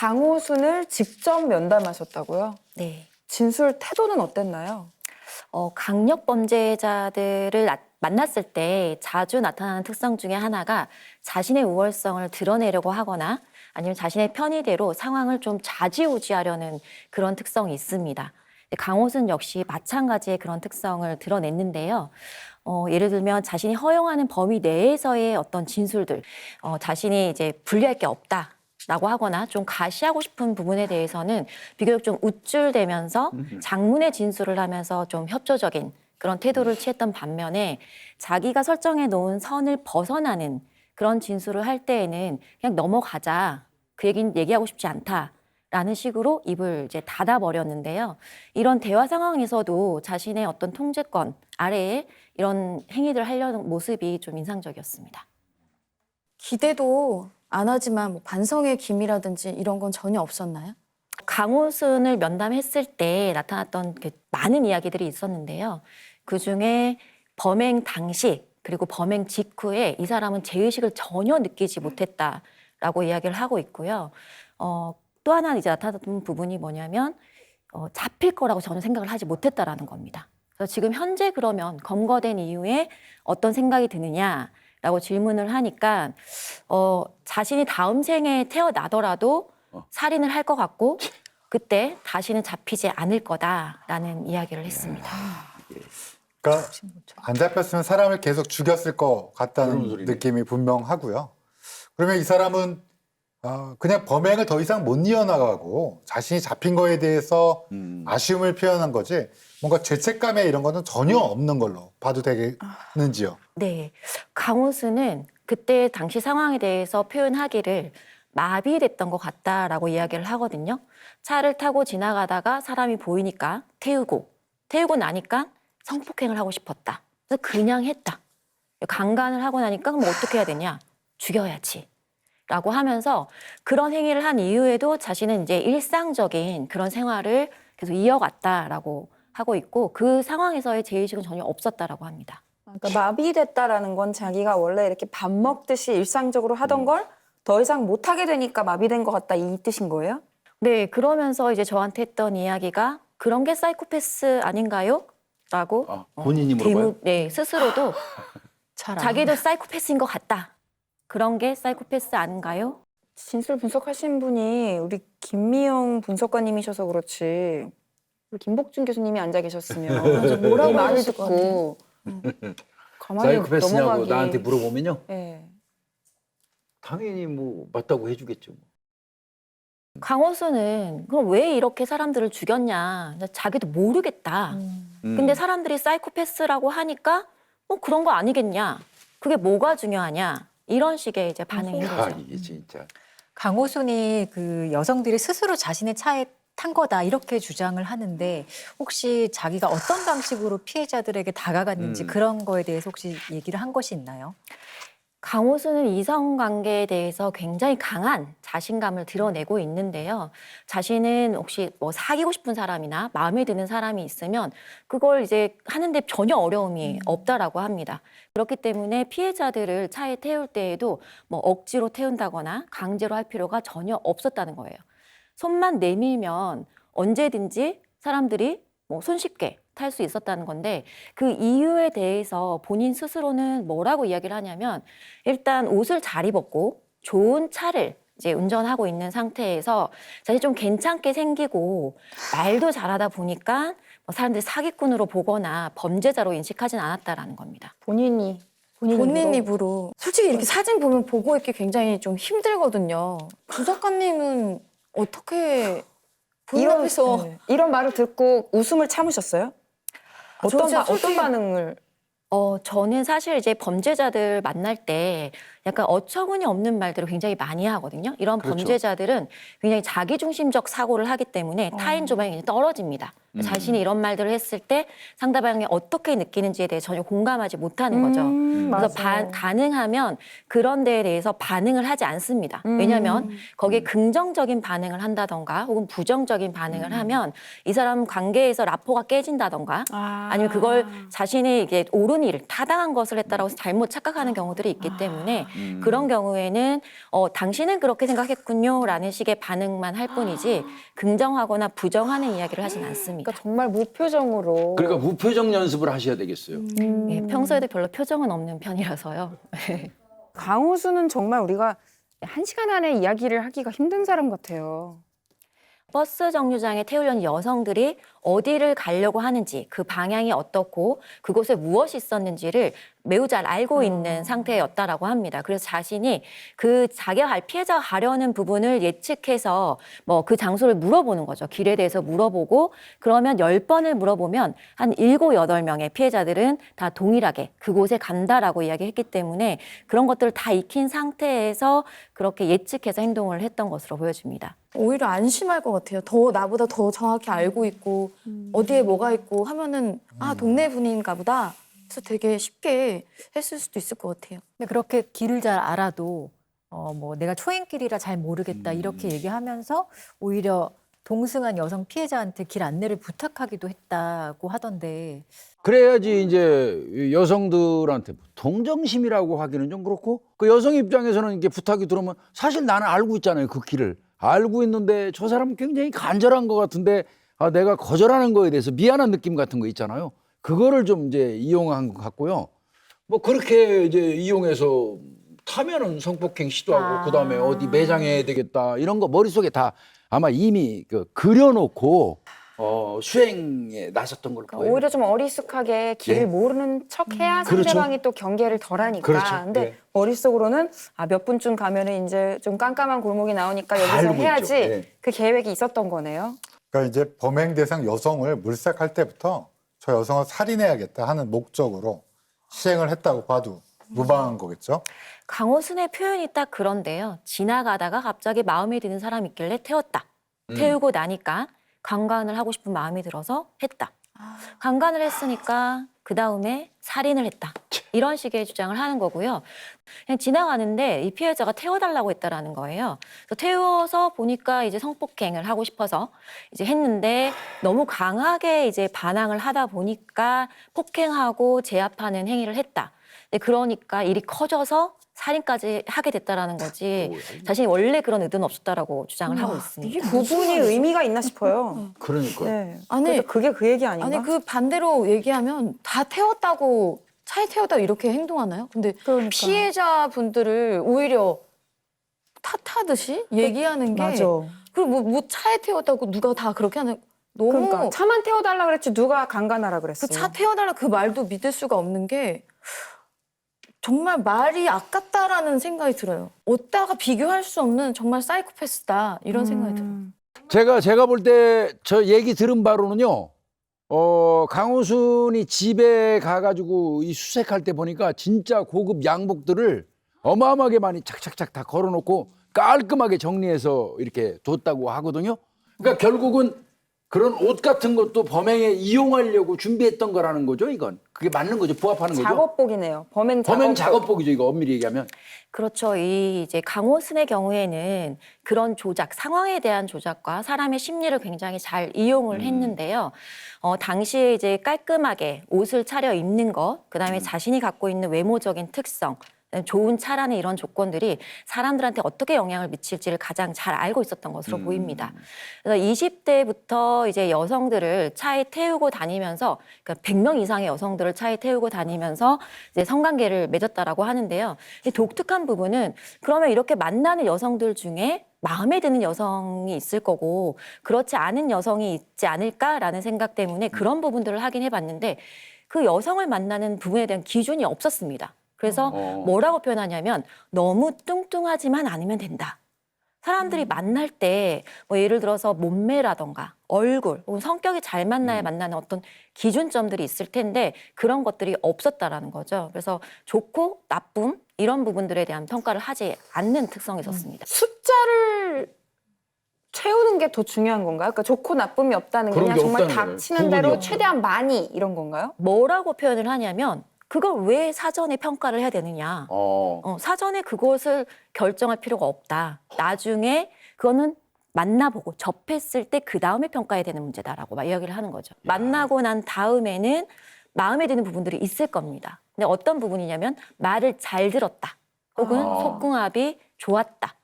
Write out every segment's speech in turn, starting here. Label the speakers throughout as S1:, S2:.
S1: 강호순을 직접 면담하셨다고요?
S2: 네.
S1: 진술 태도는 어땠나요?
S2: 강력 범죄자들을 만났을 때 자주 나타나는 특성 중에 하나가 자신의 우월성을 드러내려고 하거나 아니면 자신의 편의대로 상황을 좀 좌지우지하려는 그런 특성이 있습니다. 강호순 역시 마찬가지의 그런 특성을 드러냈는데요. 예를 들면 자신이 허용하는 범위 내에서의 어떤 진술들, 자신이 이제 불리할 게 없다라고 하거나 좀 가시하고 싶은 부분에 대해서는 비교적 좀 우쭐대면서 장문의 진술을 하면서 좀 협조적인 그런 태도를 취했던 반면에 자기가 설정해 놓은 선을 벗어나는 그런 진술을 할 때에는 그냥 넘어가자. 그 얘기는 얘기하고 싶지 않다라는 식으로 입을 이제 닫아버렸는데요. 이런 대화 상황에서도 자신의 어떤 통제권 아래에 이런 행위들을 하려는 모습이 좀 인상적이었습니다.
S3: 기대도 안 하지만 뭐 반성의 기미라든지 이런 건 전혀 없었나요?
S2: 강호순을 면담했을 때 나타났던 그 많은 이야기들이 있었는데요. 그중에 범행 당시 그리고 범행 직후에 이 사람은 죄의식을 전혀 느끼지 못했다라고 이야기를 하고 있고요. 또 하나 이제 나타났던 부분이 뭐냐면 잡힐 거라고 전혀 생각을 하지 못했다라는 겁니다. 그래서 지금 현재 그러면 검거된 이후에 어떤 생각이 드느냐라고 질문을 하니까 자신이 다음 생에 태어나더라도 살인을 할 것 같고 그때 다시는 잡히지 않을 거다라는 이야기를 했습니다.
S4: 그러니까 안 잡혔으면 사람을 계속 죽였을 것
S5: 그런
S4: 같다는
S5: 소리네.
S4: 느낌이 분명하고요. 그러면 이 사람은 그냥 범행을 더 이상 못 이어나가고 자신이 잡힌 거에 대해서 아쉬움을 표현한 거지 뭔가 죄책감에 이런 거는 전혀 없는 걸로 봐도 되겠는지요?
S2: 네, 강호순은 그때 당시 상황에 대해서 표현하기를 마비됐던 것 같다라고 이야기를 하거든요. 차를 타고 지나가다가 사람이 보이니까 태우고 나니까 성폭행을 하고 싶었다. 그래서 그냥 했다. 강간을 하고 나니까 그럼 어떻게 해야 되냐? 죽여야지. 라고 하면서 그런 행위를 한 이후에도 자신은 이제 일상적인 그런 생활을 계속 이어갔다라고 하고 있고 그 상황에서의 죄의식은 전혀 없었다라고 합니다.
S1: 그러니까 마비됐다라는 건 자기가 원래 이렇게 밥 먹듯이 일상적으로 하던 걸 더 이상 못하게 되니까 마비된 것 같다 이 뜻인 거예요?
S2: 네, 그러면서 이제 저한테 했던 이야기가 그런 게 사이코패스 아닌가요? 라고
S5: 본인이 물어봐요?
S2: 네, 스스로도 자기도 사이코패스인 것 같다. 그런 게 사이코패스 아닌가요?
S1: 진술 분석하신 분이 우리 김미영 분석가님이셔서 그렇지 우리 김복준 교수님이 앉아 계셨으면
S3: 맞아, 뭐라고
S1: 이 말을
S3: 하셨을 것
S1: 듣고 가만히
S5: 사이코패스냐고
S1: 넘어가기.
S5: 나한테 물어보면요.
S1: 네.
S5: 당연히 뭐 맞다고 해주겠죠.
S2: 강호순은 그럼 왜 이렇게 사람들을 죽였냐. 자기도 모르겠다. 근데 사람들이 사이코패스라고 하니까 그런 거 아니겠냐. 그게 뭐가 중요하냐. 이런 식의 이제 반응인 거죠.
S5: 이게 진짜.
S6: 강호순이 그 여성들이 스스로 자신의 차에 탄 거다 이렇게 주장을 하는데 혹시 자기가 어떤 방식으로 피해자들에게 다가갔는지 그런 거에 대해서 혹시 얘기를 한 것이 있나요?
S2: 강호순은 이성관계에 대해서 굉장히 강한 자신감을 드러내고 있는데요. 자신은 혹시 뭐 사귀고 싶은 사람이나 마음에 드는 사람이 있으면 그걸 이제 하는데 전혀 어려움이 없다라고 합니다. 그렇기 때문에 피해자들을 차에 태울 때에도 뭐 억지로 태운다거나 강제로 할 필요가 전혀 없었다는 거예요. 손만 내밀면 언제든지 사람들이 뭐 손쉽게 탈 수 있었다는 건데 그 이유에 대해서 본인 스스로는 뭐라고 이야기를 하냐면 일단 옷을 잘 입었고 좋은 차를 이제 운전하고 있는 상태에서 사실 좀 괜찮게 생기고 말도 잘하다 보니까 뭐 사람들이 사기꾼으로 보거나 범죄자로 인식하진 않았다라는 겁니다.
S1: 본인
S3: 입으로. 솔직히 이렇게 사진 보면 보고 있기 굉장히 좀 힘들거든요. 주 작가님은 어떻게 앞에서
S1: 이런 말을 듣고 웃음을 참으셨어요? 어떤
S3: 솔직히
S1: 반응을?
S2: 저는 사실 이제 범죄자들 만날 때 약간 어처구니 없는 말들을 굉장히 많이 하거든요. 이런
S5: 그렇죠.
S2: 범죄자들은 굉장히 자기중심적 사고를 하기 때문에 타인 조망이 굉장히 떨어집니다. 자신이 이런 말들을 했을 때 상대방이 어떻게 느끼는지에 대해 전혀 공감하지 못하는 거죠. 그래서 가능하면 그런 데에 대해서 반응을 하지 않습니다. 왜냐하면 거기에 긍정적인 반응을 한다던가 혹은 부정적인 반응을 하면 이 사람 관계에서 라포가 깨진다던가 아니면 그걸 자신이 이게 옳은 일, 타당한 것을 했다라고 잘못 착각하는 경우들이 있기 때문에 그런 경우에는 당신은 그렇게 생각했군요라는 식의 반응만 할 뿐이지 긍정하거나 부정하는 이야기를 하진 않습니다.
S1: 그러니까 정말 무표정으로.
S5: 그러니까 무표정 연습을 하셔야 되겠어요.
S2: 예, 평소에도 별로 표정은 없는 편이라서요.
S1: 강호수는 정말 우리가 1시간 안에 이야기를 하기가 힘든 사람 같아요.
S2: 버스 정류장에 태우려는 여성들이 어디를 가려고 하는지 그 방향이 어떻고 그곳에 무엇이 있었는지를 매우 잘 알고 있는 상태였다라고 합니다. 그래서 자신이 그 자기가 갈 피해자가 가려는 부분을 예측해서 뭐 그 장소를 물어보는 거죠. 길에 대해서 물어보고 그러면 10번을 물어보면 한 7, 8명의 피해자들은 다 동일하게 그곳에 간다라고 이야기했기 때문에 그런 것들을 다 익힌 상태에서 그렇게 예측해서 행동을 했던 것으로 보여집니다.
S3: 오히려 안심할 것 같아요. 더 나보다 더 정확히 알고 있고 어디에 뭐가 있고 하면은 아 동네 분인가 보다. 그래서 되게 쉽게 했을 수도 있을 것 같아요.
S6: 근데 그렇게 길을 잘 알아도 뭐 내가 초행길이라 잘 모르겠다 이렇게 얘기하면서 오히려 동승한 여성 피해자한테 길 안내를 부탁하기도 했다고 하던데
S5: 그래야지 이제 여성들한테 동정심이라고 하기는 좀 그렇고 그 여성 입장에서는 이게 부탁이 들어오면 사실 나는 알고 있잖아요. 그 길을. 알고 있는데 저 사람은 굉장히 간절한 것 같은데 내가 거절하는 거에 대해서 미안한 느낌 같은 거 있잖아요. 그거를 좀 이제 이용한 것 같고요. 뭐 그렇게 이제 이용해서 타면은 성폭행 시도하고 그다음에 어디 매장해야 되겠다 이런 거 머릿속에 다 아마 이미 그려놓고 수행에 나섰던 걸 보여요.
S1: 오히려 좀 어리숙하게 길을
S5: 예.
S1: 모르는 척해야
S5: 그렇죠.
S1: 상대방이 또 경계를 덜 하니까.
S5: 그렇죠.
S1: 근데
S5: 예.
S1: 머릿속으로는 몇 분쯤 가면은 이제 좀 깜깜한 골목이 나오니까 여기서
S5: 알고
S1: 해야지.
S5: 있죠. 예.
S1: 그 계획이 있었던 거네요.
S4: 그러니까 이제 범행 대상 여성을 물색할 때부터 저 여성을 살인해야겠다 하는 목적으로 시행을 했다고 봐도 무방한 거겠죠.
S2: 강호순의 표현이 딱 그런데요. 지나가다가 갑자기 마음에 드는 사람이 있길래 태웠다. 태우고 나니까 강간을 하고 싶은 마음이 들어서 했다. 강간을 했으니까 그 다음에 살인을 했다. 이런 식의 주장을 하는 거고요. 그냥 지나가는데 이 피해자가 태워달라고 했다라는 거예요. 그래서 태워서 보니까 이제 성폭행을 하고 싶어서 이제 했는데 너무 강하게 이제 반항을 하다 보니까 폭행하고 제압하는 행위를 했다. 그러니까 일이 커져서 살인까지 하게 됐다라는 거지 자신이 원래 그런 의도는 없었다라고 주장을 하고 있습니다.
S1: 이게 부분이 의미가 있나 싶어요.
S5: 그러니까
S1: 네.
S3: 아니,
S1: 그래도 그게 그 얘기 아닌가?
S3: 아니 그 반대로 얘기하면 다 태웠다고 차에 태웠다고 이렇게 행동하나요? 근데
S1: 그러니까.
S3: 피해자분들을 오히려 탓하듯이 얘기하는 게
S1: 맞아.
S3: 그리고 뭐 차에 태웠다고 누가 다 그렇게 하는 너무
S1: 그러니까 차만 태워달라 그랬지 누가 강간하라 그랬어.
S3: 그 차 태워달라 그 말도 믿을 수가 없는 게 정말 말이 아깝다라는 생각이 들어요. 어디다가 비교할 수 없는 정말 사이코패스다 이런 생각이 들어요.
S5: 제가 볼 때 저 얘기 들은 바로는요. 강호순이 집에 가가지고 이 수색할 때 보니까 진짜 고급 양복들을 어마어마하게 많이 착착착 다 걸어놓고 깔끔하게 정리해서 이렇게 뒀다고 하거든요. 그러니까 결국은 그런 옷 같은 것도 범행에 이용하려고 준비했던 거라는 거죠, 이건. 그게 맞는 거죠, 부합하는 거죠.
S1: 작업복이네요. 범행
S5: 작업복이죠, 이거 엄밀히 얘기하면.
S2: 그렇죠. 이 이제 강호순의 경우에는 그런 조작, 상황에 대한 조작과 사람의 심리를 굉장히 잘 이용을 했는데요. 당시에 이제 깔끔하게 옷을 차려 입는 것, 그다음에 자신이 갖고 있는 외모적인 특성, 좋은 차라는 이런 조건들이 사람들한테 어떻게 영향을 미칠지를 가장 잘 알고 있었던 것으로 보입니다. 그래서 20대부터 이제 여성들을 차에 태우고 다니면서, 그러니까 100명 이상의 여성들을 차에 태우고 다니면서 이제 성관계를 맺었다라고 하는데요. 이 독특한 부분은 그러면 이렇게 만나는 여성들 중에 마음에 드는 여성이 있을 거고 그렇지 않은 여성이 있지 않을까라는 생각 때문에 그런 부분들을 확인해 봤는데 그 여성을 만나는 부분에 대한 기준이 없었습니다. 그래서 뭐라고 표현하냐면 너무 뚱뚱하지만 않으면 된다. 사람들이 만날 때 뭐 예를 들어서 몸매라던가 얼굴 혹은 성격이 잘 만나야 만나는 어떤 기준점들이 있을 텐데 그런 것들이 없었다라는 거죠. 그래서 좋고 나쁨 이런 부분들에 대한 평가를 하지 않는 특성이 있었습니다.
S1: 숫자를 채우는 게 더 중요한 건가요? 그러니까 좋고 나쁨이 없다는 게
S5: 그런
S1: 그냥
S5: 게
S1: 정말
S5: 없다는 거예요.
S1: 닥치는
S5: 구분이
S1: 대로
S5: 없죠.
S1: 최대한 많이 이런 건가요?
S2: 뭐라고 표현을 하냐면 그걸 왜 사전에 평가를 해야 되느냐. 사전에 그것을 결정할 필요가 없다. 나중에 그거는 만나보고 접했을 때 그 다음에 평가해야 되는 문제다라고 막 이야기를 하는 거죠. 만나고 난 다음에는 마음에 드는 부분들이 있을 겁니다. 근데 어떤 부분이냐면 말을 잘 들었다. 혹은 속궁합이 좋았다.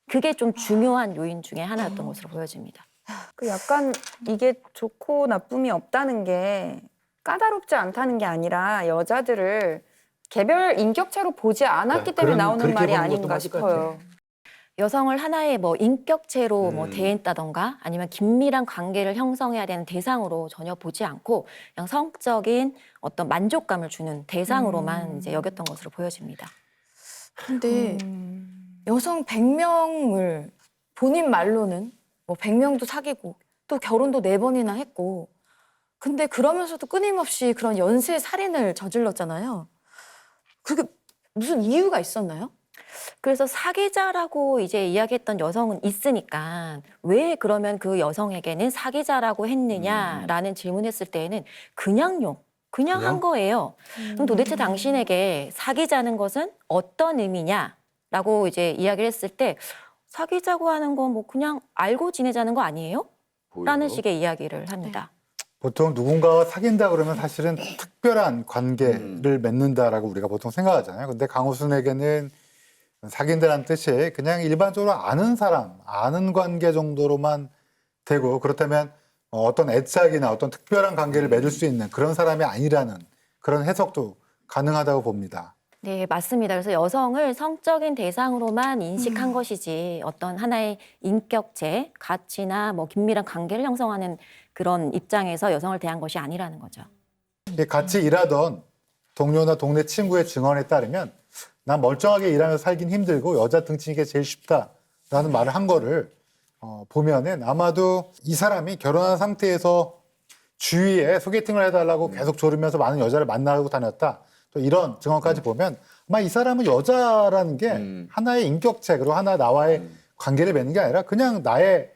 S2: 그게 좀 중요한 요인 중에 하나였던 것으로 보여집니다.
S1: 그 약간 이게 좋고 나쁨이 없다는 게 까다롭지 않다는 게 아니라 여자들을 개별 인격체로 보지 않았기 때문에
S5: 그런-
S1: 나오는
S5: 그렇게
S1: 말이
S5: 보는 것도
S1: 아닌가
S5: 맞을 것
S1: 싶어요.
S2: 여성을 하나의 뭐 인격체로 뭐 대했다던가 아니면 긴밀한 관계를 형성해야 되는 대상으로 전혀 보지 않고 그냥 성적인 어떤 만족감을 주는 대상으로만 이제 여겼던 것으로 보여집니다.
S3: 근데 여성 100명을 본인 말로는 뭐 100명도 사귀고 또 결혼도 4번이나 했고 근데 그러면서도 끊임없이 그런 연쇄 살인을 저질렀잖아요. 그게 무슨 이유가 있었나요?
S2: 그래서 사기자라고 이제 이야기했던 여성은 있으니까 왜 그러면 그 여성에게는 사기자라고 했느냐라는 질문했을 때에는 그냥 한 거예요. 그럼 도대체 당신에게 사기자는 것은 어떤 의미냐라고 이제 이야기를 했을 때 사기자고 하는 건 뭐 그냥 알고 지내자는 거 아니에요? 라는 식의 이야기를 합니다.
S4: 보통 누군가와 사귄다 그러면 사실은 특별한 관계를 맺는다라고 우리가 보통 생각하잖아요. 근데 강호순에게는 사귄다는 뜻이 그냥 일반적으로 아는 사람, 아는 관계 정도로만 되고 그렇다면 어떤 애착이나 어떤 특별한 관계를 맺을 수 있는 그런 사람이 아니라는 그런 해석도 가능하다고 봅니다.
S2: 네, 맞습니다. 그래서 여성을 성적인 대상으로만 인식한 것이지 어떤 하나의 인격체, 가치나 뭐 긴밀한 관계를 형성하는 그런 입장에서 여성을 대한 것이 아니라는 거죠.
S4: 같이 일하던 동료나 동네 친구의 증언에 따르면 난 멀쩡하게 일하면서 살긴 힘들고 여자 등치는 게 제일 쉽다라는 말을 한 거를 보면은 아마도 이 사람이 결혼한 상태에서 주위에 소개팅을 해달라고 계속 조르면서 많은 여자를 만나고 다녔다. 또 이런 증언까지 보면 아마 이 사람은 여자라는 게 하나의 인격체 그리고 하나 나와의 관계를 맺는 게 아니라 그냥 나의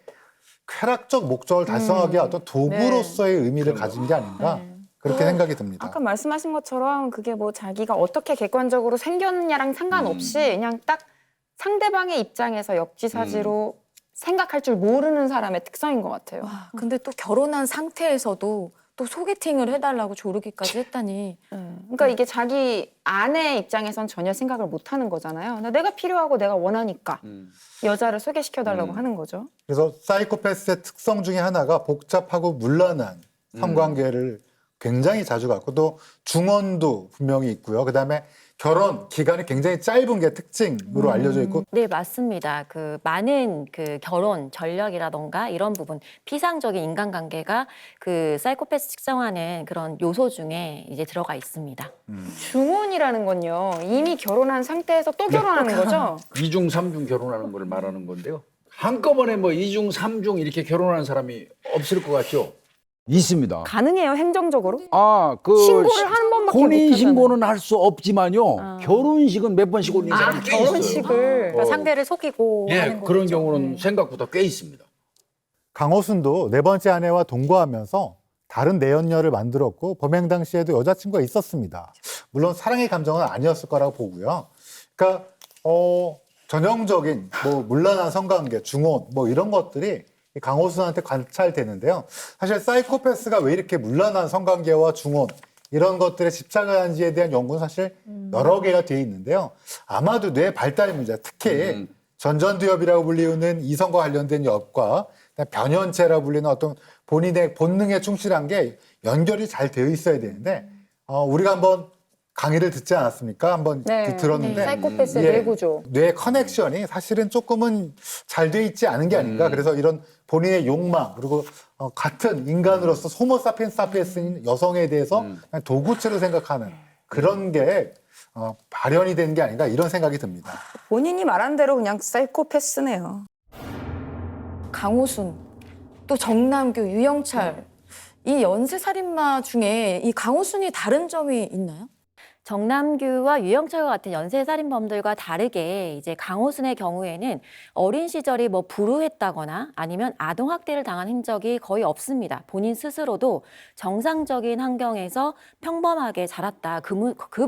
S4: 쾌락적 목적을 달성하기 위한 어떤 도구로서의 의미를 가진 게 아닌가 그렇게 생각이 듭니다.
S1: 아까 말씀하신 것처럼 그게 뭐 자기가 어떻게 객관적으로 생겼냐랑 상관없이 그냥 딱 상대방의 입장에서 역지사지로 생각할 줄 모르는 사람의 특성인 것 같아요.
S3: 와, 근데 또 결혼한 상태에서도 또 소개팅을 해달라고 조르기까지 했다니.
S1: 그러니까 이게 자기 아내 입장에선 전혀 생각을 못 하는 거잖아요. 내가 필요하고 내가 원하니까 여자를 소개시켜달라고 하는 거죠.
S4: 그래서 사이코패스의 특성 중에 하나가 복잡하고 문란한 성관계를 굉장히 자주 갖고 또 중원도 분명히 있고요. 그다음에 결혼 기간이 굉장히 짧은 게 특징으로 알려져 있고
S2: 네, 맞습니다. 그 많은 그 결혼 전략이라던가 이런 부분, 피상적인 인간관계가 그 사이코패스 측정하는 그런 요소 중에 이제 들어가 있습니다.
S1: 중혼이라는 건요. 이미 결혼한 상태에서 또 결혼하는 거죠.
S5: 2중, 3중 결혼하는 걸 말하는 건데요. 한꺼번에 뭐 2중, 3중 이렇게 결혼하는 사람이 없을 것 같죠? 있습니다.
S1: 가능해요, 행정적으로? 신고를 한 번밖에 못
S5: 혼인
S1: 하잖아요.
S5: 신고는 할 수 없지만요. 결혼식은 몇 번씩 올리는 사람이 꽤 있어요.
S1: 결혼식을.
S6: 그러니까 상대를 속이고
S5: 예,
S6: 하는
S5: 그런
S6: 거죠.
S5: 경우는 생각보다 꽤 있습니다.
S4: 강호순도 네 번째 아내와 동거하면서 다른 내연녀를 만들었고 범행 당시에도 여자친구가 있었습니다. 물론 사랑의 감정은 아니었을 거라고 보고요. 그러니까 전형적인 뭐 문란한 성관계, 중혼 뭐 이런 것들이 강호순한테 관찰되는데요. 사실 사이코패스가 왜 이렇게 문란한 성관계와 중혼 이런 것들에 집착을 하는지에 대한 연구는 사실 여러 개가 되어 있는데요. 아마도 뇌 발달 문제, 특히 전전두엽이라고 불리우는 이성과 관련된 엽과 변연체라고 불리는 어떤 본인의 본능에 충실한 게 연결이 잘 되어 있어야 되는데 우리가 한번 강의를 듣지 않았습니까? 한번 들었는데
S1: 사이코패스의
S4: 예,
S1: 뇌구조.
S4: 뇌 커넥션이 사실은 조금은 잘 돼 있지 않은 게 아닌가. 그래서 이런 본인의 욕망 그리고 같은 인간으로서 호모사피엔스인 여성에 대해서 그냥 도구체로 생각하는 그런 게 발현이 된 게 아닌가 이런 생각이 듭니다.
S1: 본인이 말한 대로 그냥 사이코패스네요.
S3: 강호순, 또 정남규, 유영철 이 연쇄 살인마 중에 이 강호순이 다른 점이 있나요?
S2: 정남규와 유영철과 같은 연쇄살인범들과 다르게 이제 강호순의 경우에는 어린 시절이 뭐 불우했다거나 아니면 아동학대를 당한 흔적이 거의 없습니다. 본인 스스로도 정상적인 환경에서 평범하게 자랐다. 그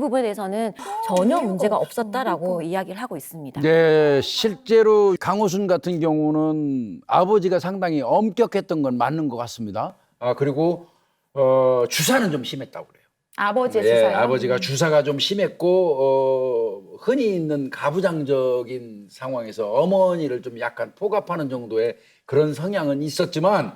S2: 부분에 대해서는 전혀 문제가 없었다라고 이야기를 하고 있습니다.
S5: 네, 실제로 강호순 같은 경우는 아버지가 상당히 엄격했던 건 맞는 것 같습니다. 그리고 주사는 좀 심했다고 그래요.
S1: 아버지의
S5: 예,
S1: 주사요?
S5: 아버지가 주사가 좀 심했고 흔히 있는 가부장적인 상황에서 어머니를 좀 약간 포갑하는 정도의 그런 성향은 있었지만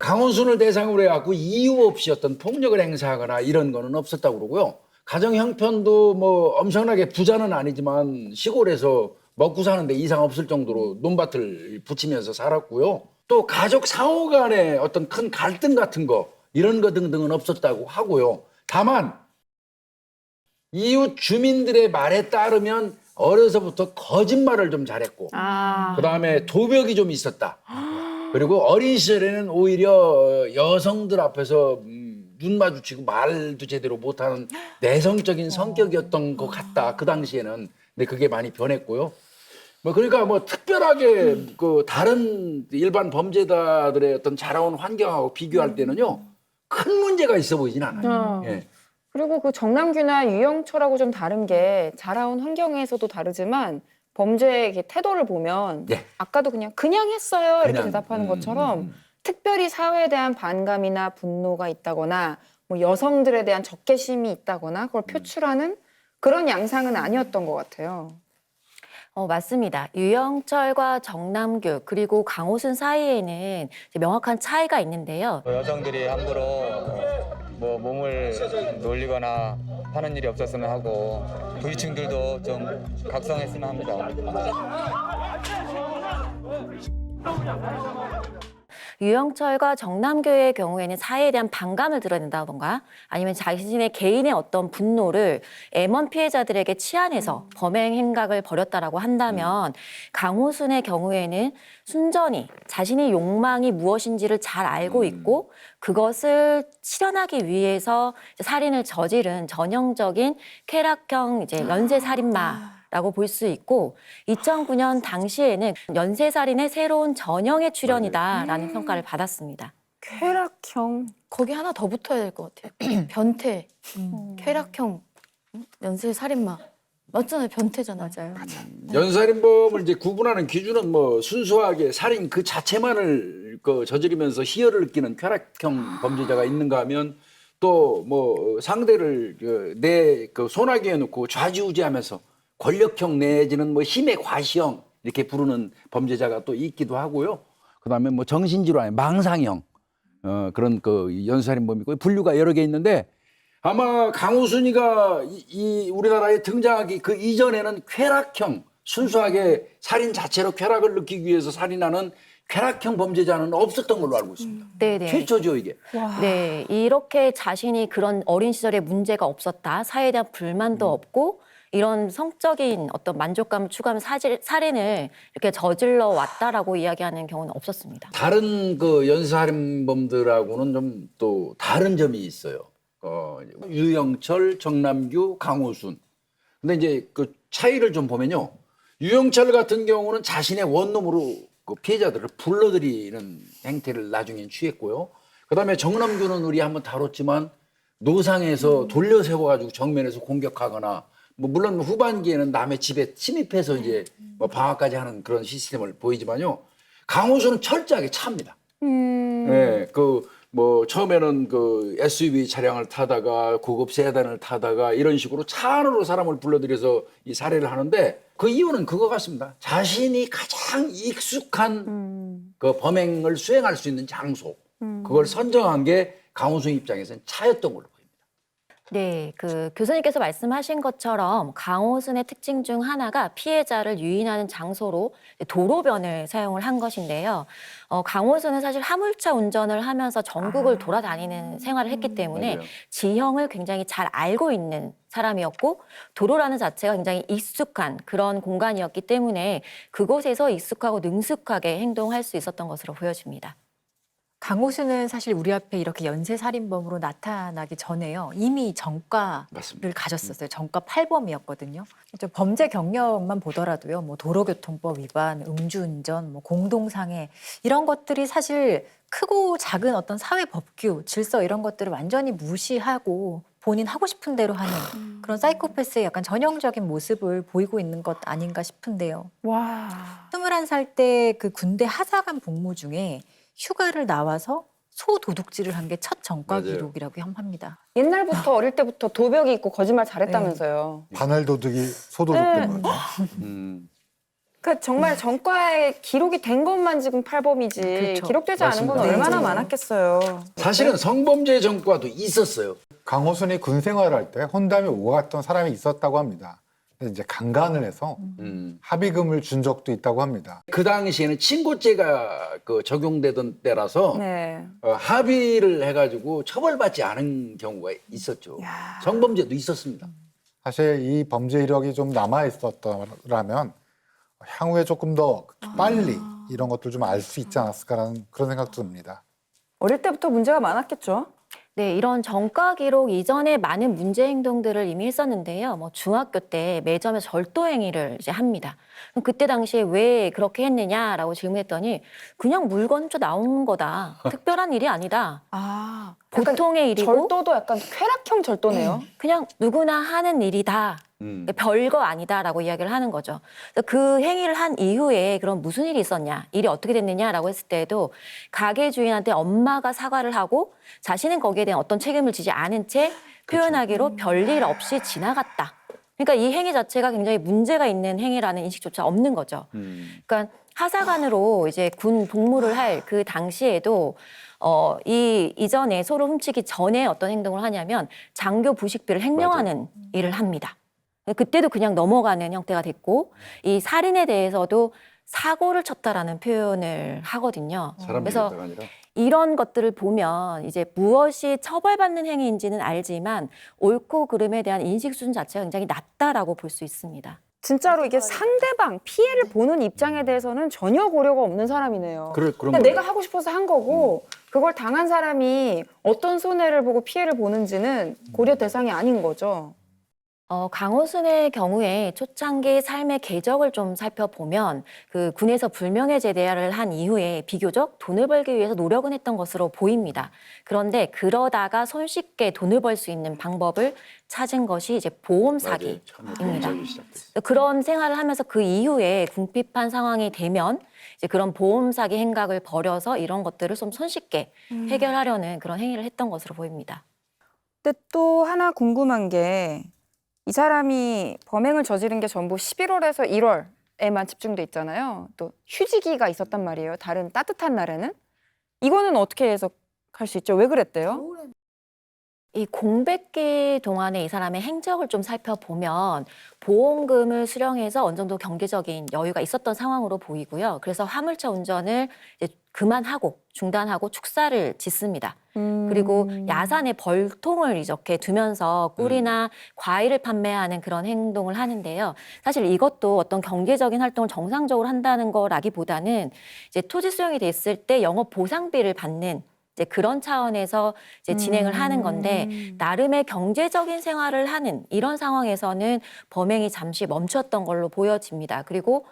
S5: 강원순을 대상으로 해갖고 이유 없이 어떤 폭력을 행사하거나 이런 거는 없었다고 그러고요. 가정 형편도 뭐 엄청나게 부자는 아니지만 시골에서 먹고 사는데 이상 없을 정도로 논밭을 붙이면서 살았고요. 또 가족 상호 간의 어떤 큰 갈등 같은 거 이런 거 등등은 없었다고 하고요. 다만 이웃 주민들의 말에 따르면 어려서부터 거짓말을 좀 잘했고 그다음에 도벽이 좀 있었다. 그리고 어린 시절에는 오히려 여성들 앞에서 눈 마주치고 말도 제대로 못하는 내성적인 성격이었던 것 같다. 그 당시에는. 근데 그게 많이 변했고요. 뭐 그러니까 뭐 특별하게 그 다른 일반 범죄자들의 어떤 자라온 환경하고 비교할 때는요. 큰 문제가 있어 보이진 않아요. 예.
S1: 그리고 그 정남규나 유영철하고 좀 다른 게 자라온 환경에서도 다르지만 범죄의 이렇게 태도를 보면
S5: 네.
S1: 아까도 그냥 했어요 이렇게
S5: 그냥,
S1: 대답하는 것처럼 특별히 사회에 대한 반감이나 분노가 있다거나 뭐 여성들에 대한 적개심이 있다거나 그걸 표출하는 그런 양상은 아니었던 것 같아요.
S2: 맞습니다. 유영철과 정남규 그리고 강호순 사이에는 이제 명확한 차이가 있는데요.
S7: 여성들이 함부로 뭐 몸을 놀리거나 하는 일이 없었으면 하고 부유층들도 좀 각성했으면 합니다.
S2: 유영철과 정남규의 경우에는 사회에 대한 반감을 드러낸다던가 아니면 자신의 개인의 어떤 분노를 M1 피해자들에게 치안해서 범행 행각을 벌였다라고 한다면 강호순의 경우에는 순전히 자신의 욕망이 무엇인지를 잘 알고 있고 그것을 실현하기 위해서 살인을 저지른 전형적인 쾌락형 이제 연쇄살인마 라고 볼 수 있고 2009년 당시에는 연쇄살인의 새로운 전형의 출현이다라는 평가를 받았습니다.
S1: 쾌락형.
S3: 거기 하나 더 붙어야 될 것 같아요. 변태, 쾌락형, 연쇄 살인마. 맞잖아요. 변태잖아요.
S6: 맞아요.
S5: 연살인범을 이제 구분하는 기준은 뭐 순수하게 살인 그 자체만을 저지르면서 희열을 느끼는 쾌락형 범죄자가 있는가 하면 또 뭐 상대를 내 손아귀에 놓고 좌지우지하면서 권력형 내지는 뭐 힘의 과시형 이렇게 부르는 범죄자가 또 있기도 하고요. 그다음에 뭐 정신질환, 망상형 그런 그 연쇄살인범이고 분류가 여러 개 있는데 아마 강호순이가 이 우리나라에 등장하기 그 이전에는 쾌락형 순수하게 살인 자체로 쾌락을 느끼기 위해서 살인하는 쾌락형 범죄자는 없었던 걸로 알고 있습니다.
S2: 네네.
S5: 최초죠 이게.
S2: 네, 이렇게 자신이 그런 어린 시절에 문제가 없었다, 사회에 대한 불만도 없고 이런 성적인 어떤 만족감을 추구하면서 살인을 이렇게 저질러 왔다라고 이야기하는 경우는 없었습니다.
S5: 다른 그 연쇄살인범들하고는 좀 또 다른 점이 있어요. 유영철, 정남규, 강호순. 근데 이제 그 차이를 좀 보면요. 유영철 같은 경우는 자신의 원룸으로 그 피해자들을 불러들이는 행태를 나중에 취했고요. 그다음에 정남규는 우리 한번 다뤘지만 노상에서 돌려 세워가지고 정면에서 공격하거나 뭐 물론 후반기에는 남의 집에 침입해서 이제 뭐 방어까지 하는 그런 시스템을 보이지만요. 강호순은 철저하게 차입니다. 예, 뭐 처음에는 그 SUV 차량을 타다가 고급 세단을 타다가 이런 식으로 차 안으로 사람을 불러들여서 이 살해를 하는데 그 이유는 그거 같습니다. 자신이 가장 익숙한 그 범행을 수행할 수 있는 장소 그걸 선정한 게 강호순 입장에서는 차였던 걸로 보입니다.
S2: 네, 그 교수님께서 말씀하신 것처럼 강호순의 특징 중 하나가 피해자를 유인하는 장소로 도로변을 사용을 한 것인데요. 강호순은 사실 화물차 운전을 하면서 전국을 돌아다니는 생활을 했기 때문에
S5: 맞아요.
S2: 지형을 굉장히 잘 알고 있는 사람이었고 도로라는 자체가 굉장히 익숙한 그런 공간이었기 때문에 그곳에서 익숙하고 능숙하게 행동할 수 있었던 것으로 보여집니다.
S6: 강호수는 사실 우리 앞에 이렇게 연쇄살인범으로 나타나기 전에요. 이미 전과를
S5: 맞습니다.
S6: 가졌었어요. 전과 8범이었거든요. 범죄 경력만 보더라도요. 뭐 도로교통법 위반, 음주운전, 뭐 공동상해 이런 것들이 사실 크고 작은 어떤 사회 법규, 질서 이런 것들을 완전히 무시하고 본인 하고 싶은 대로 하는 그런 사이코패스의 약간 전형적인 모습을 보이고 있는 것 아닌가 싶은데요.
S1: 와.
S6: 21살 때 그 군대 하사관 복무 중에 휴가를 나와서 소도둑질을 한 게 첫 전과
S5: 맞아요.
S6: 기록이라고 합니다.
S1: 옛날부터 어릴 때부터 도벽이 있고 거짓말 잘했다면서요.
S4: 바늘도둑이 소도둑된
S1: 네.
S4: 거죠.
S1: 그러니까 정말 전과에 기록이 된 것만 지금 팔범이지
S6: 그렇죠.
S1: 기록되지 않은 건
S5: 맞습니다.
S1: 얼마나
S6: 네.
S1: 많았겠어요.
S5: 사실은 성범죄 전과도 있었어요.
S4: 강호순이 군 생활할 때 혼담이 오갔던 사람이 있었다고 합니다. 근데 이제 강간을 해서 합의금을 준 적도 있다고 합니다.
S5: 그 당시에는 친고죄가 그 적용되던 때라서
S1: 네.
S5: 합의를 해가지고 처벌받지 않은 경우가 있었죠.
S1: 야.
S5: 성범죄도 있었습니다.
S4: 사실 이 범죄 이력이 좀 남아 있었더라면 향후에 조금 더 빨리 이런 것들 좀 알 수 있지 않았을까라는 그런 생각도 듭니다.
S1: 어릴 때부터 문제가 많았겠죠.
S2: 네, 이런 전과 기록 이전에 많은 문제 행동들을 이미 했었는데요. 뭐 중학교 때 매점에 절도 행위를 이제 합니다. 그럼 그때 당시에 왜 그렇게 했느냐라고 질문했더니 그냥 물건 훔쳐 나오는 거다. 특별한 일이 아니다.
S1: 아,
S2: 보통의 일이고
S1: 절도도 약간 쾌락형 절도네요.
S2: 그냥 누구나 하는 일이다. 별거 아니다라고 이야기를 하는 거죠. 그래서 그 행위를 한 이후에 그럼 무슨 일이 있었냐, 일이 어떻게 됐느냐라고 했을 때에도 가게 주인한테 엄마가 사과를 하고 자신은 거기에 대한 어떤 책임을 지지 않은 채 표현하기로 별일 없이 지나갔다. 그러니까 이 행위 자체가 굉장히 문제가 있는 행위라는 인식조차 없는 거죠. 그러니까 하사관으로 이제 군 복무를 할 그 당시에도 이전에 서로 훔치기 전에 어떤 행동을 하냐면 장교 부식비를 횡령하는 일을 합니다. 그때도 그냥 넘어가는 형태가 됐고 이 살인에 대해서도 사고를 쳤다라는 표현을 하거든요.
S5: 사람
S2: 그래서
S5: 죽였다가 아니라.
S2: 이런 것들을 보면 이제 무엇이 처벌받는 행위인지는 알지만 옳고 그름에 대한 인식 수준 자체가 굉장히 낮다라고 볼 수 있습니다.
S1: 진짜로 이게 상대방 피해를 보는 입장에 대해서는 전혀 고려가 없는 사람이네요.
S5: 그런
S1: 그냥
S5: 거예요.
S1: 내가 하고 싶어서 한 거고 그걸 당한 사람이 어떤 손해를 보고 피해를 보는지는 고려 대상이 아닌 거죠.
S2: 강호순의 경우에 초창기 삶의 궤적을 좀 살펴보면 그 군에서 불명예 제대를 한 이후에 비교적 돈을 벌기 위해서 노력은 했던 것으로 보입니다. 그런데 그러다가 손쉽게 돈을 벌 수 있는 방법을 찾은 것이 이제 보험
S5: 맞아요. 처음에
S2: 사기입니다.
S5: 보험 사기 시작됐어요.
S2: 그런 생활을 하면서 그 이후에 궁핍한 상황이 되면 이제 그런 보험 사기 행각을 벌여서 이런 것들을 좀 손쉽게 해결하려는 그런 행위를 했던 것으로 보입니다.
S1: 근데 또 하나 궁금한 게 이 사람이 범행을 저지른 게 전부 11월에서 1월에만 집중돼 있잖아요. 또 휴지기가 있었단 말이에요. 다른 따뜻한 날에는. 이거는 어떻게 해석할 수 있죠? 왜 그랬대요?
S2: 이 공백기 동안에 이 사람의 행적을 좀 살펴보면 보험금을 수령해서 어느 정도 경제적인 여유가 있었던 상황으로 보이고요. 그래서 화물차 운전을 이제 그만하고 중단하고 축사를 짓습니다. 그리고 야산에 벌통을 이렇게 두면서 꿀이나 과일을 판매하는 그런 행동을 하는데요. 사실 이것도 어떤 경제적인 활동을 정상적으로 한다는 거라기보다는 이제 토지 수용이 됐을 때 영업 보상비를 받는 이제 그런 차원에서 이제 진행을 하는 건데 나름의 경제적인 생활을 하는 이런 상황에서는 범행이 잠시 멈췄던 걸로 보여집니다. 그리고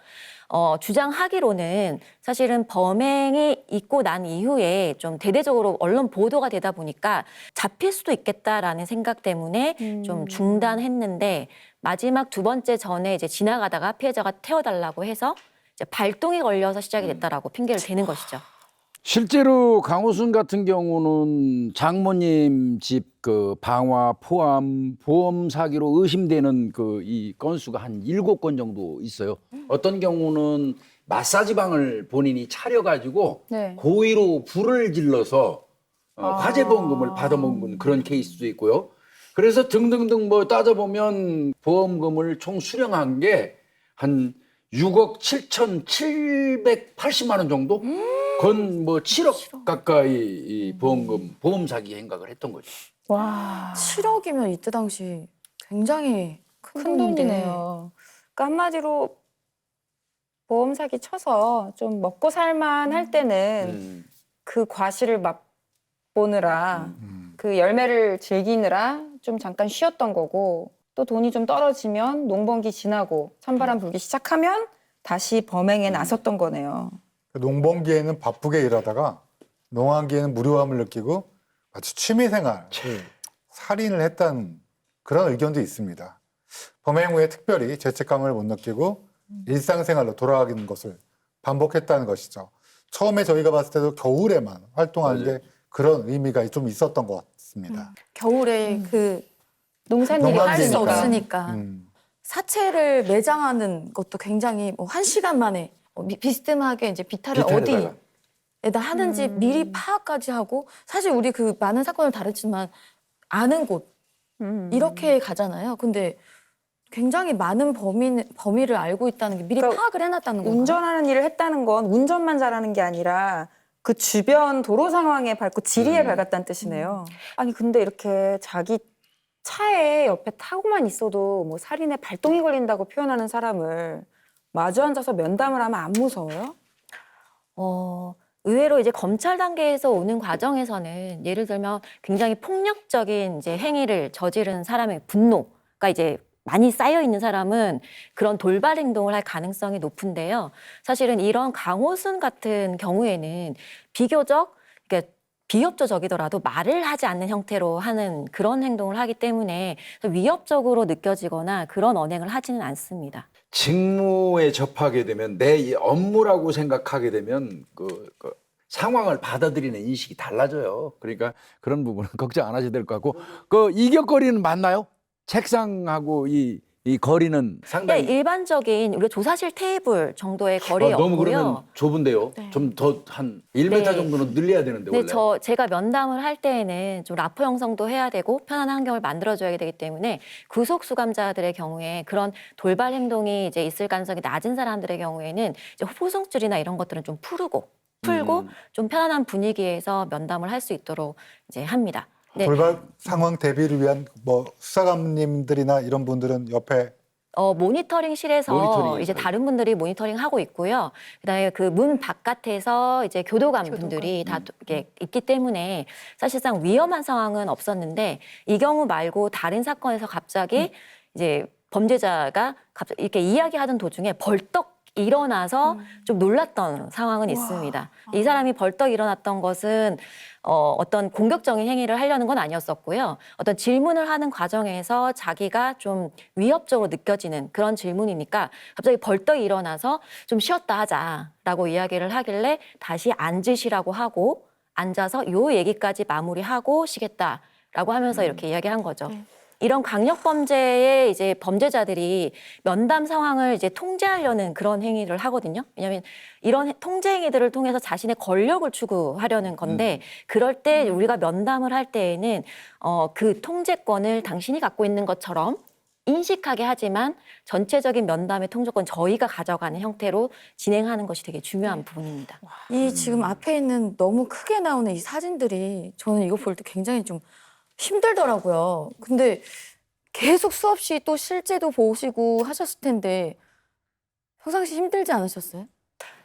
S2: 주장하기로는 사실은 범행이 있고 난 이후에 좀 대대적으로 언론 보도가 되다 보니까 잡힐 수도 있겠다라는 생각 때문에 좀 중단했는데 마지막 두 번째 전에 이제 지나가다가 피해자가 태워달라고 해서 이제 발동이 걸려서 시작이 됐다라고 핑계를 대는 것이죠.
S5: 실제로 강호순 같은 경우는 장모님 집 그 방화 포함 보험 사기로 의심되는 그 이 건수가 한 7건 정도 있어요. 어떤 경우는 마사지 방을 본인이 차려가지고
S1: 네.
S5: 고의로 불을 질러서 화재 보험금을 받아먹은 그런 케이스도 있고요. 그래서 등등등 뭐 따져보면 보험금을 총 수령한 게 한 6억 7,780만 원 정도? 건 뭐 7억 가까이 이 보험 사기 행각을 했던 거죠.
S1: 와,
S3: 7억이면 이때 당시 굉장히
S1: 큰 돈이네요. 그러니까 한마디로 보험 사기 쳐서 좀 먹고 살만 할 때는 그 그 과실을 맛보느라 그 열매를 즐기느라 좀 잠깐 쉬었던 거고 또 돈이 좀 떨어지면 농번기 지나고 찬바람 불기 시작하면 다시 범행에 나섰던 거네요.
S4: 농번기에는 바쁘게 일하다가 농한기에는 무료함을 느끼고 마치 취미생활, 살인을 했다는 그런 의견도 있습니다. 범행 후에 특별히 죄책감을 못 느끼고 일상생활로 돌아가는 것을 반복했다는 것이죠. 처음에 저희가 봤을 때도 겨울에만 활동하는 게 그런 의미가 좀 있었던 것 같습니다.
S3: 겨울에 그
S1: 농산일이
S3: 할 수
S4: 농한기니까.
S3: 없으니까 사체를 매장하는 것도 굉장히 뭐 1시간 만에 비스듬하게 이제 비탈을
S5: 비탈에다가.
S3: 어디에다 하는지 미리 파악까지 하고 사실 우리 그 많은 사건을 다뤘지만 아는 곳 이렇게 가잖아요. 근데 굉장히 많은 범위를 알고 있다는 게 미리
S1: 그러니까
S3: 파악을 해놨다는 거예요.
S1: 운전하는 일을 했다는 건 운전만 잘하는 게 아니라 그 주변 도로 상황에 밝고 지리에 밝았다는 뜻이네요. 아니 근데 이렇게 자기 차에 옆에 타고만 있어도 뭐 살인에 발동이 걸린다고 표현하는 사람을 마주 앉아서 면담을 하면 안 무서워요?
S2: 의외로 이제 검찰 단계에서 오는 과정에서는 예를 들면 굉장히 폭력적인 이제 행위를 저지른 사람의 분노가 이제 많이 쌓여 있는 사람은 그런 돌발 행동을 할 가능성이 높은데요. 사실은 이런 강호순 같은 경우에는 비교적 그러니까 비협조적이더라도 말을 하지 않는 형태로 하는 그런 행동을 하기 때문에 위협적으로 느껴지거나 그런 언행을 하지는 않습니다.
S5: 직무에 접하게 되면 내 이 업무라고 생각하게 되면 그 상황을 받아들이는 인식이 달라져요. 그러니까 그런 부분은 걱정 안 하셔도 될 것 같고 그 이격거리는 맞나요? 책상하고 이 거리는 상당히
S2: 일반적인 우리가 조사실 테이블 정도의 거리였고요.
S5: 너무 그러면 좁은데요.
S3: 네.
S5: 좀 더 한 1m
S2: 네.
S5: 정도는 늘려야 되는데
S2: 네,
S5: 원래.
S2: 제가 면담을 할 때에는 좀 라포 형성도 해야 되고 편안한 환경을 만들어줘야 되기 때문에 구속 수감자들의 경우에 그런 돌발 행동이 이제 있을 가능성이 낮은 사람들의 경우에는 이제 호송줄이나 이런 것들은 좀 풀고 좀 편안한 분위기에서 면담을 할 수 있도록 이제 합니다. 네.
S4: 돌발 상황 대비를 위한 뭐 수사관님들이나 이런 분들은 옆에
S2: 모니터링실에서
S5: 모니터링이
S2: 이제
S5: 있어요.
S2: 다른 분들이 모니터링 하고 있고요. 그다음에 그 문 바깥에서 이제 교도관 분들이 다 이렇게 있기 때문에 사실상 위험한 상황은 없었는데 이 경우 말고 다른 사건에서 갑자기 이제 범죄자가 갑자기 이렇게 이야기하던 도중에 벌떡 일어나서 좀 놀랐던 상황은 있습니다. 이 사람이 벌떡 일어났던 것은 어떤 공격적인 행위를 하려는 건 아니었었고요. 어떤 질문을 하는 과정에서 자기가 좀 위협적으로 느껴지는 그런 질문이니까 갑자기 벌떡 일어나서 좀 쉬었다 하자라고 이야기를 하길래 다시 앉으시라고 하고 앉아서 요 얘기까지 마무리하고 쉬겠다라고 하면서 이렇게 이야기한 거죠. 이런 강력범죄의 이제 범죄자들이 면담 상황을 이제 통제하려는 그런 행위를 하거든요. 왜냐하면 이런 통제 행위들을 통해서 자신의 권력을 추구하려는 건데 그럴 때 우리가 면담을 할 때에는 그 통제권을 당신이 갖고 있는 것처럼 인식하게 하지만 전체적인 면담의 통제권 저희가 가져가는 형태로 진행하는 것이 되게 중요한 부분입니다.
S3: 이 지금 앞에 있는 너무 크게 나오는 이 사진들이 저는 이거 볼 때 굉장히 좀 힘들더라고요. 근데 계속 수없이 또 실제도 보시고 하셨을 텐데 평상시 힘들지 않으셨어요?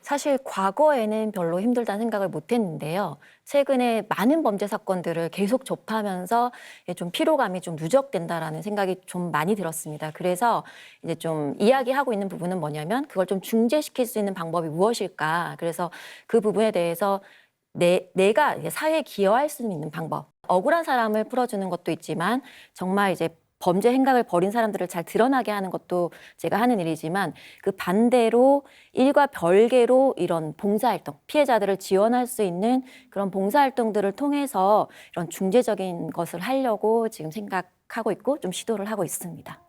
S2: 사실 과거에는 별로 힘들다는 생각을 못 했는데요. 최근에 많은 범죄 사건들을 계속 접하면서 좀 피로감이 좀 누적된다라는 생각이 좀 많이 들었습니다. 그래서 이제 좀 이야기하고 있는 부분은 뭐냐면 그걸 좀 중재시킬 수 있는 방법이 무엇일까. 그래서 그 부분에 대해서 내가 사회에 기여할 수 있는 방법. 억울한 사람을 풀어주는 것도 있지만 정말 이제 범죄 행각을 벌인 사람들을 잘 드러나게 하는 것도 제가 하는 일이지만 그 반대로 일과 별개로 이런 봉사활동, 피해자들을 지원할 수 있는 그런 봉사활동들을 통해서 이런 중재적인 것을 하려고 지금 생각하고 있고 좀 시도를 하고 있습니다.